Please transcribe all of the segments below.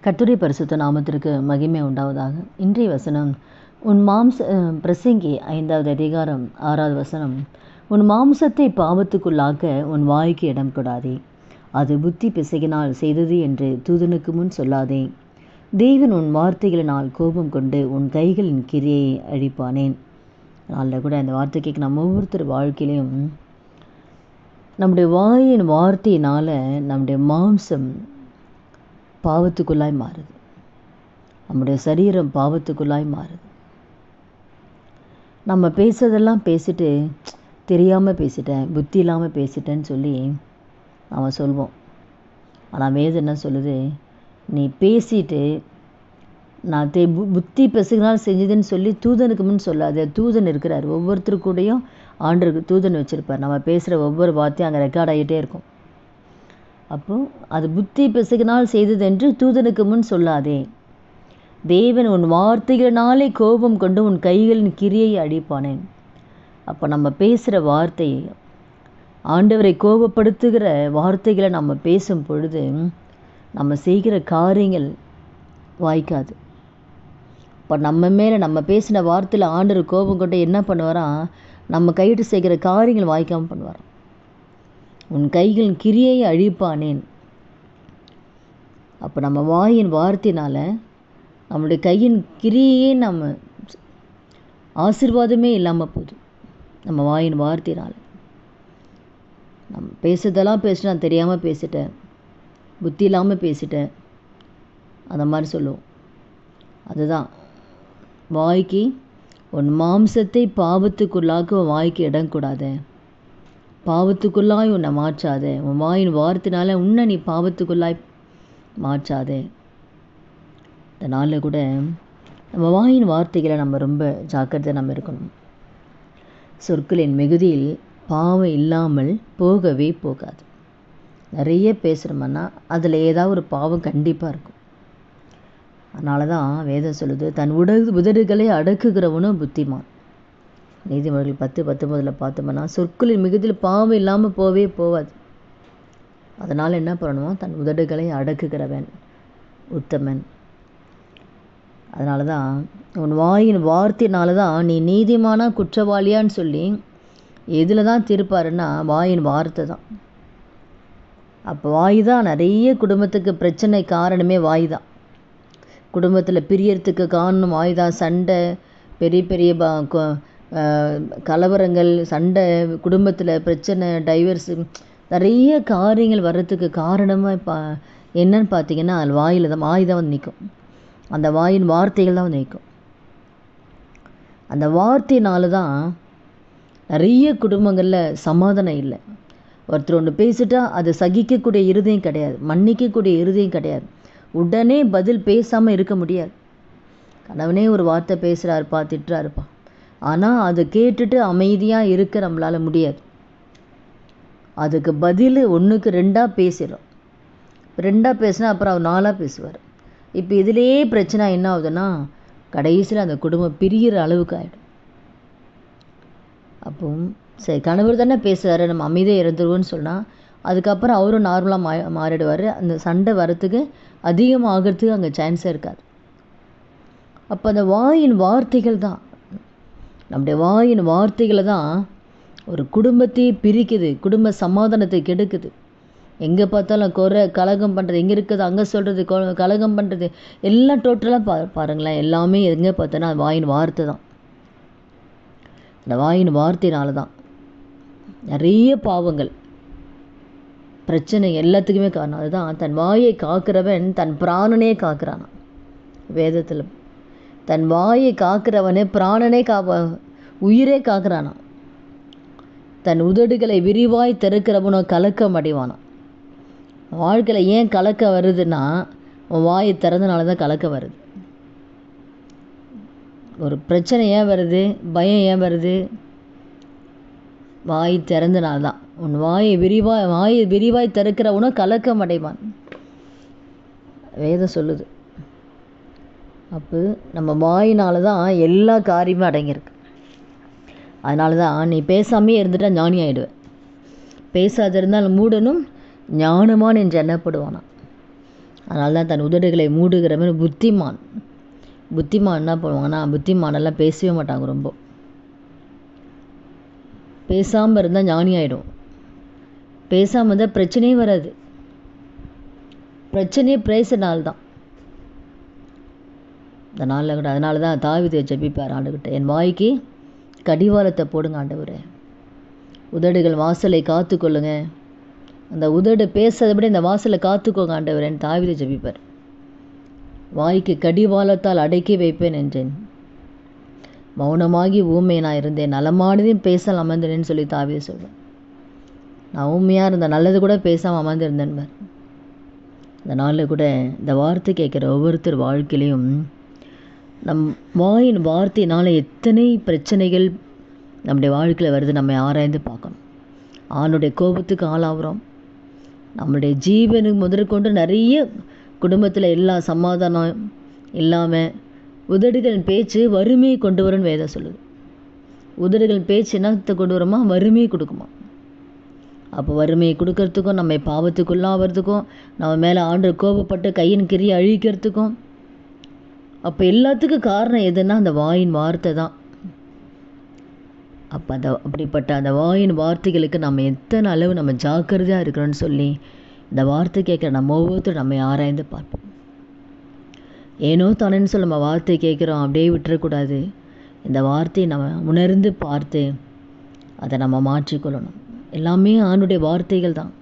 கர்த்தருடைய பரிசுத்த நாமத்திற்கு மகிமை உண்டாவதாக. இன்றைய வசனம் உன் பிரசங்கி 5வது அதிகாரம் 6வது வசனம். உன் மாம்சத்தை பாவத்துக்குள்ளாக்க உன் வாய்க்கு இடம் கொடாதே, அது புத்தி பிசகினால் செய்தது என்று தூதனுக்கு முன் சொல்லாதே. தேவன் உன் வார்த்தைகளினால் கோபம் கொண்டு உன் கைகளின் கிரியை அழிப்பானேன். அதனால் கூட அந்த வார்த்தைக்கு நம்ம ஒவ்வொருத்தர் வாழ்க்கையிலையும் நம்முடைய வாயின் வார்த்தையினால் நம்முடைய மாம்சம் பாவத்துக்குள்ளாய் மாறுது, நம்முடைய சரீரம் பாவத்துக்குள்ளாய் மாறுது. நம்ம பேசுறதெல்லாம் பேசிட்டு தெரியாமல் பேசிட்டேன், புத்தி இல்லாமல் பேசிட்டேன்னு சொல்லி நாம் சொல்வோம். ஆனால் வேதம் என்ன சொல்லுது, நீ பேசிட்டு நான் புத்தி பிசகினால் செஞ்சதுன்னு சொல்லி தூதனுக்கு முன் சொல்லாது. தூதன் இருக்கிறார், ஒவ்வொருத்தருக்கூடையும் ஆண்டருக்கு தூதன் வச்சுருப்பார். நம்ம பேசுகிற ஒவ்வொரு வார்த்தையும் அங்கே ரெக்கார்ட் ஆகிட்டே இருக்கும். அப்போது அது புத்தி பிசகினால் செய்தது என்று தூதனுக்கு முன் சொல்லாதே. தேவன் உன் வார்த்தைகளினாலே கோபம் கொண்டு உன் கைகளின் கிரியை அழிப்பானேன். அப்போ நம்ம பேசுகிற வார்த்தை, ஆண்டவரை கோபப்படுத்துகிற வார்த்தைகளை நம்ம பேசும் பொழுது நம்ம செய்கிற காரியங்கள் வாய்க்காது. இப்போ நம்ம மேலே நம்ம பேசின வார்த்தையில் ஆண்டவர் கோபம் கொண்டு என்ன பண்ணுவாராம், நம்ம கையிட்டு செய்கிற காரியங்கள் வாய்க்காமல் பண்ணுவாராம். உன் கைகளின் கிரியை அழிப்பானேன். அப்போ நம்ம வாயின் வார்த்தையினால் நம்முடைய கையின் கிரியையே நம்ம ஆசீர்வாதமே இல்லாமல் போகுது. நம்ம வாயின் வார்த்தையினால் நம்ம பேசுறதெல்லாம் பேசிட்டு நான் தெரியாமல் பேசிட்டேன், புத்தி இல்லாமல் பேசிட்டேன், அந்த மாதிரி சொல்லுவோம். அதுதான் வாய்க்கு உன் மாம்சத்தை பாவத்துக்குள்ளாக்க உன் வாய்க்கு இடம் கூடாத, பாவத்துக்குள்ளாய் உன்னை மாற்றாத, உன் வாயின் வார்த்தையினால உன்னை நீ பாவத்துக்குள்ளாய் மாற்றாத. இந்த நாளில் கூட நம்ம வாயின் வார்த்தைகளை நம்ம ரொம்ப ஜாக்கிரதை நம்ம இருக்கணும். சொற்களின் மிகுதியில் பாவம் இல்லாமல் போகவே போகாது. நிறைய பேசுகிறோம்னா அதில் ஏதாவது ஒரு பாவம் கண்டிப்பாக இருக்கும். அதனால தான் வேதம் சொல்லுது, தன் உதடுகளை அடக்குகிறவனும் புத்திமான். நீதிமொழிகள் 10:19 பார்த்தோம்னா சொற்களின் மிகுதியில் பாவம் இல்லாமல் போகவே போகாது. அதனால் என்ன பண்ணணுமோ, தன் உதடுகளை அடக்குகிறவன் உத்தமன். அதனால தான் உன் வாயின் வார்த்தையினால தான் நீ நீதிமானா குற்றவாளியான்னு சொல்லி எதில் தான் தீர்ப்பாருன்னா வாயின் வார்த்தை தான். அப்போ வாய் தான் நிறைய குடும்பத்துக்கு பிரச்சனை காரணமே வாய் தான். குடும்பத்தில் பிரியறதுக்கு காரணம் வாய் தான். சண்டை, பெரிய பெரிய கலவரங்கள், சண்டை, குடும்பத்தில் பிரச்சனை, டைவர்ஸு, நிறைய காரியங்கள் வர்றதுக்கு காரணமாக என்னன்னு பார்த்தீங்கன்னா அது வாயில் தான். வாய் தான் வந்து நிற்கும், அந்த வாயின் வார்த்தைகள் தான் வந்து நிற்கும். அந்த வார்த்தையினால தான் நிறைய குடும்பங்களில் சமாதானம் இல்லை. ஒருத்தர் ஒன்று பேசிட்டா அது சகிக்கக்கூடிய இருதயம் கிடையாது, மன்னிக்கக்கூடிய இருதயம் கிடையாது. உடனே பதில் பேசாமல் இருக்க முடியாது. கணவனே ஒரு வார்த்தை பேசுகிறாருப்பா, திட்டுறாருப்பா, ஆனால் அதை கேட்டுட்டு அமைதியாக இருக்க நம்மளால் முடியாது. அதுக்கு பதில் 1க்கு 2 பேசிடும். 2 பேசினா அப்புறம் அவர் 4 பேசுவார். இப்போ இதிலேயே பிரச்சனை என்ன ஆகுதுன்னா கடைசியில் அந்த குடும்பம் பிரிகிற அளவுக்கு ஆகிடும். அப்போ சரி, கணவர் தானே பேசுகிறாரு, நம்ம அமைதியாக இருந்துருவோன்னு சொன்னால் அதுக்கப்புறம் அவரும் நார்மலாக மாறிடுவார். அந்த சண்டை வரத்துக்கு அதிகமாகிறதுக்கு அங்கே சான்ஸே இருக்காது. அப்போ அந்த வாயின் வார்த்தைகள் தான், நம்முடைய வாயின் வார்த்தைகளை தான் ஒரு குடும்பத்தையே பிரிக்குது, குடும்ப சமாதானத்தை கெடுக்குது. எங்கே பார்த்தாலும் குறை, கலகம் பண்ணுறது, எங்கே இருக்குது அங்கே சொல்கிறது, கலகம் பண்ணுறது, எல்லாம் டோட்டலாக பாருங்களேன், எல்லாமே எங்கே பார்த்தோன்னா வாயின் வார்த்தை தான். அந்த வாயின் வார்த்தையினால தான் நிறைய பாவங்கள், பிரச்சனை எல்லாத்துக்குமே காரணம். அதுதான் தன் வாயை காக்கிறவன் தன் பிராணனே காக்கிறான். வேதத்தில் தன் வாயை காக்கிறவனே பிராணனே உயிரே காக்கிறானா. தன் உதடுகளை விரிவாய் திறக்கிறவனோ கலக்கம் அடைவானான். வாழ்க்கையில் ஏன் கலக்க வருதுன்னா உன் வாயை திறந்தனால தான் கலக்க வருது. ஒரு பிரச்சனை ஏன் வருது, பயம் ஏன் வருது, வாய் திறந்தனால தான். உன் வாயை விரிவாய் திறக்கிறவனோ கலக்கம் அடைவான், வேதம் சொல்லுது. அப்போ நம்ம வாயினால தான் எல்லா காரியமும் அடங்கியிருக்கு. அதனால தான் நீ பேசாமே இருந்துட்டால் ஞானி ஆகிடுவேன், பேசாத இருந்தால் மூடனும் ஞானமான் என்று எண்ணப்படுவானா. அதனால தான் தன் உதடுகளை மூடுகிறவன் புத்திமான். புத்திமான் என்ன பண்ணுவாங்கன்னா, புத்திமானெல்லாம் பேசவே மாட்டாங்க. ரொம்ப பேசாமல் இருந்தால் ஞானி ஆகிடும். பேசாமல் இருந்தால் பிரச்சனையே வராது. பிரச்சனையே பேசுனால்தான். அதனால தான் தாவீது ஜெபிப்பார் ஆண்டவர்கிட்ட, என் வாய்க்கு கடிவாளத்தை போடுங்க ஆண்டவரே, உதடுகள் வாசலை காத்துக்கொள்ளுங்க, அந்த உதடு பேசுறதை இந்த வாசலை காத்துக்கோங்க ஆண்டவரேன்னு தாவீது ஜெபிப்பார். வாய்க்கு கடிவாளத்தால் அடக்கி வைப்பேன் என்றேன், மௌனமாகி ஊமையனாக இருந்தேன், நலமானதையும் பேசல் அமர்ந்தேன்னு சொல்லி தாவீது சொல்வேன். நான் ஊமையாக இருந்தேன், நல்லது கூட பேசாமல் அமர்ந்திருந்தேன். இந்த நாளில் கூட இந்த வார்த்தை கேட்குற ஒவ்வொருத்தர் வாழ்க்கையிலையும் நம் வாயின் வார்த்தையினால் எத்தனை பிரச்சனைகள் நம்முடைய வாழ்க்கையில் வருது நம்ம ஆராய்ந்து பார்க்கணும். ஆணுடைய கோபத்துக்கு ஆளாகிறோம். நம்மளுடைய ஜீவனுக்கு முதற்கொண்டு நிறைய குடும்பத்தில் எல்லா சமாதானம் இல்லாமல் உதடுகளின் பேச்சு வறுமையை கொண்டு வரும்னு வேதம் சொல்லுது. உதடுகள் பேச்சு என்னத்தை கொண்டு வருமா? வறுமையை கொடுக்குமா. அப்போ வறுமையை கொடுக்கறதுக்கும், நம்ம பாவத்துக்குள்ளாகிறதுக்கும், நம்ம மேலே ஆண்டு கோபப்பட்டு கையின் கிரியை அழிக்கிறதுக்கும், அப்போ எல்லாத்துக்கும் காரணம் எதுன்னா அந்த வாயின் வார்த்தை தான். அப்போ அப்படிப்பட்ட அந்த வாயின் வார்த்தைகளுக்கு நம்ம எத்தனை அளவு நம்ம ஜாக்கிரதையாக இருக்கிறோன்னு சொல்லி இந்த வார்த்தை கேட்குற நம்ம ஒவ்வொருத்தரும் நம்ம ஆராய்ந்து பார்ப்போம். ஏனோ தானேன்னு சொல்லி நம்ம வார்த்தை கேட்குறோம், அப்படியே விட்டுறக்கூடாது. இந்த வார்த்தையை நம்ம உணர்ந்து பார்த்து அதை நம்ம மாற்றிக்கொள்ளணும். எல்லாமே ஆணுடைய வார்த்தைகள் தான்.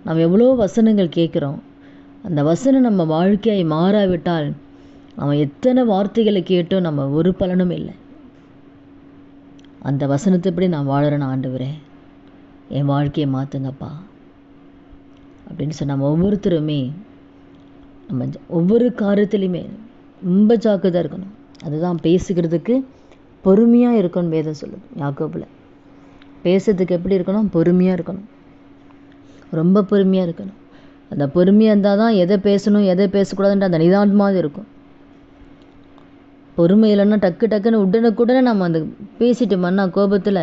நம்ம எவ்வளோ வசனங்கள் கேட்குறோம், அந்த வசனம் நம்ம வாழ்க்கையை மாறாவிட்டால் நம்ம எத்தனை வார்த்தைகளை கேட்டோம், நம்ம ஒரு பலனும் இல்லை. அந்த வசனத்தைப்படி நான் வாழறேன் ஆண்டவரே, என் வாழ்க்கையை மாற்றுங்கப்பா அப்படின்னு சொன்ன நம்ம ஒவ்வொருத்தருமே நம்ம ஒவ்வொரு காரியத்துலையுமே ரொம்ப ஜாக்கிரதையாக இருக்கணும். அதுதான் பேசுகிறதுக்கு பொறுமையாக இருக்கணும் வேதம் சொல்லுது யாக்கோபில். பேசுறதுக்கு எப்படி இருக்கணும்? பொறுமையாக இருக்கணும், ரொம்ப பொறுமையாக இருக்கணும். அந்த பொறுமையாக இருந்தால் தான் எதை பேசணும் எதை பேசக்கூடாதுன்ற அந்த நிதானமாக இருக்கும். பொறுமை இல்லைன்னா டக்குன்னு உடனுக்குடனே நம்ம அந்த பேசிட்டோம்னா கோபத்தில்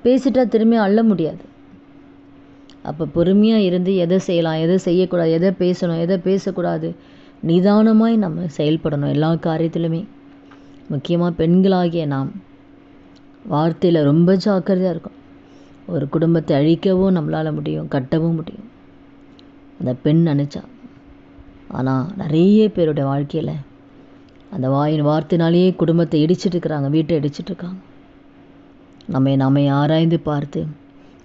பேசிட்டா திரும்பி அள்ள முடியாது. அப்போ பொறுமையாக இருந்து எதை செய்யலாம், எதை செய்யக்கூடாது, எதை பேசணும், எதை பேசக்கூடாது, நிதானமாய் நம்ம செயல்படணும் எல்லா காரியத்திலுமே. முக்கியமாக பெண்களாகிய நாம் வார்த்தையில் ரொம்ப ஜாக்கிரதையாக இருக்கும். ஒரு குடும்பத்தை அழிக்கவும் நம்மளால் முடியும், கட்டவும் முடியும் அந்த பெண் நினச்சா. ஆனால் நிறைய பேருடைய வாழ்க்கையில் அந்த வாயின் வார்த்தைனாலேயே குடும்பத்தை இடிச்சிட்ருக்குறாங்க, வீட்டை இடிச்சிட்ருக்காங்க. நம்மை ஆராய்ந்து பார்த்து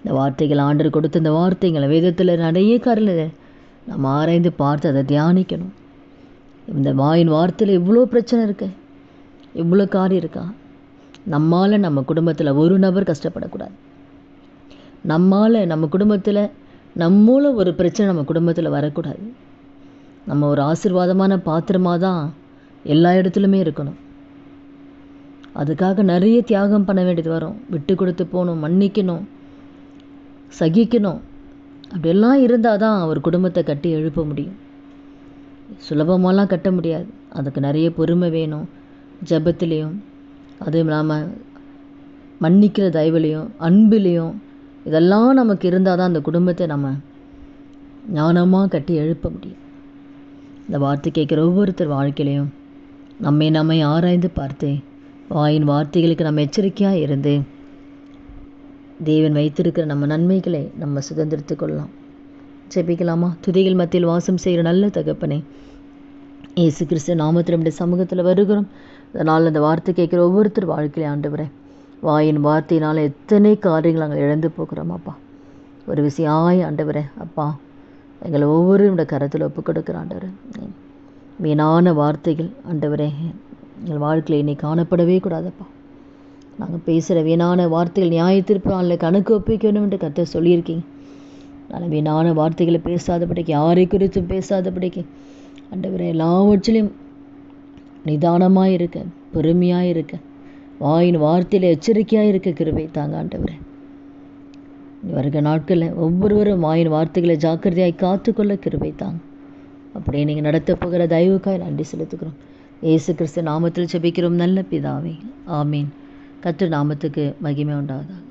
இந்த வார்த்தைகள் ஆண்டவர் கொடுத்த இந்த வார்த்தைகளை வேதத்தில் நிறைய காரியங்கள் நம்ம ஆராய்ந்து பார்த்து அதை தியானிக்கணும். இந்த வாயின் வார்த்தையில் இவ்வளோ பிரச்சனை இருக்கு, இவ்வளோ காரியம் இருக்கா. நம்மால் நம்ம குடும்பத்தில் ஒரு நபர் கஷ்டப்படக்கூடாது. நம்மால் நம்ம குடும்பத்தில் நம்மள ஒரு பிரச்சனை நம்ம குடும்பத்தில் வரக்கூடாது. நம்ம ஒரு ஆசீர்வாதமான பாத்திரமாக தான் எல்லா இடத்துலையுமே இருக்கணும். அதுக்காக நிறைய தியாகம் பண்ண வேண்டியது வரும். விட்டு கொடுத்து போகணும், மன்னிக்கணும், சகிக்கணும். அப்படியெல்லாம் இருந்தால் தான் ஒரு குடும்பத்தை கட்டி எழுப்ப முடியும். சுலபமாலாம் கட்ட முடியாது. அதுக்கு நிறைய பொறுமை வேணும். ஜெபத்திலையும் அதுவும் இல்லாமல் மன்னிக்கிற தயவுலையும் அன்பிலையும் இதெல்லாம் நமக்கு இருந்தால் தான் அந்த குடும்பத்தை நம்ம ஞானமாக கட்டி எழுப்ப முடியும். இந்த வார்த்தை கேட்குற ஒவ்வொருத்தர் வாழ்க்கையிலையும் நம்மை ஆராய்ந்து பார்த்து வாயின் வார்த்தைகளுக்கு நம்ம எச்சரிக்கையாக இருந்து தேவன் வைத்திருக்கிற நம்ம நன்மைகளை நம்ம சுதந்திரத்து கொள்ளலாம். ஜெபிக்கலாமா? துதிகள் மத்தியில் வாசம் செய்கிற நல்ல தகப்பனே, இயேசு கிறிஸ்து நாமத்தில் நம்முடைய சமூகத்தில் வருகிறோம். அதனால் அந்த வார்த்தை கேட்குற ஒவ்வொருத்தர் வாழ்க்கையிலே ஆண்டவரே, வாயின் வார்த்தையினால் எத்தனை காரியங்கள் நாங்கள் இழந்து போகிறோம் அப்பா. ஒரு விஷயம் ஆண்டவரே அப்பா, எங்களை ஒவ்வொரு கரத்தில் ஒப்பு கொடுக்குற ஆண்டவரே. வீணான வார்த்தைகள் ஆண்டவரே எங்கள் வாழ்க்கையில் இன்னைக்கு காணப்படவே கூடாதப்பா. நாங்கள் பேசுகிற வீணான வார்த்தைகள் நியாயத்திற்கு நாளில் கணக்கு ஒப்பிக்கணும் என்று கர்த்தர் சொல்லியிருக்கீங்க. நான் வீணான வார்த்தைகளை பேசாதபடிக்கு, யாரை குறித்தும் பேசாதபடிக்கு ஆண்டவரே எல்லாவற்றிலையும் நிதானமாக இருக்க, பொறுமையாக இருக்க, வாயின் வார்த்தையில் எச்சரிக்கையாக இருக்க கிருபை தாங்க ஆண்டவரே. வருகிற நாட்களில் ஒவ்வொருவரும் வாயின் வார்த்தைகளை ஜாக்கிரதையாய் காத்துக்கொள்ள கிருபை தாங்க. அப்படியே நீங்கள் நடத்த போகிற தயவுக்காய் நன்றி செலுத்துக்கிறோம். இயேசு கிறிஸ்து நாமத்தில் ஜெபிக்கிறோம் நல்ல பிதாவே, ஆமீன். கர்த்தர் நாமத்துக்கு மகிமை உண்டாவதாக.